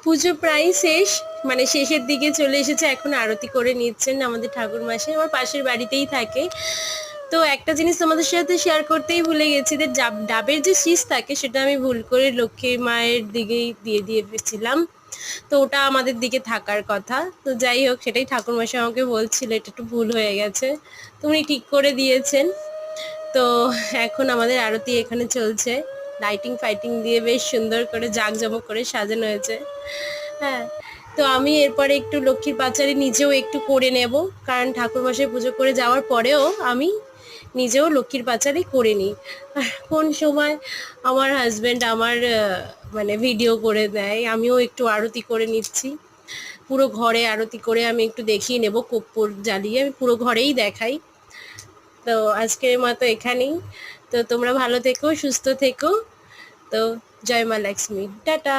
পুজো প্রায় শেষ, মানে শেষের দিকে চলে এসেছে। এখন আরতি করে নিচ্ছেন আমাদের ঠাকুর মশাই, আমার পাশের বাড়িতেই থাকে। তো একটা জিনিস তোমাদের সাথে শেয়ার করতেই ভুলে গেছি, যে ডাবের যে শীষ থাকে সেটা আমি ভুল করে লক্ষ্মী মায়ের দিকেই দিয়ে দিয়েছিলাম। তো ওটা আমাদের দিকে থাকার কথা। তো যাই হোক, সেটাই ঠাকুর মশাই আমাকে বলছিল এটা একটু ভুল হয়ে গেছে, তো উনি ঠিক করে দিয়েছেন। তো এখন আমাদের আরতি এখানে চলছে, লাইটিং ফাইটিং দিয়ে বেশ সুন্দর করে জাঁকজমক করে সাজানো হয়েছে। হ্যাঁ, তো আমি এরপরে একটু লক্ষ্মীর পাঁচালী নিজেও একটু করে নেব, কারণ ঠাকুরমশাই পুজো করে যাওয়ার পরেও আমি নিজেও লক্ষ্মীর পাঁচালী করে নিই। কোন সময় আমার হাজব্যান্ড আমার মানে ভিডিও করে দেয়, আমিও একটু আরতি করে নিচ্ছি। পুরো ঘরে আরতি করে আমি একটু দেখিয়ে নেব, কর্পূর জ্বালিয়ে আমি পুরো ঘরেই দেখাই। তো আজকের মতো এখানেই। তো তোমরা ভালো থেকো, সুস্থ থেকো। তো জয় মা লক্ষ্মী, টাটা।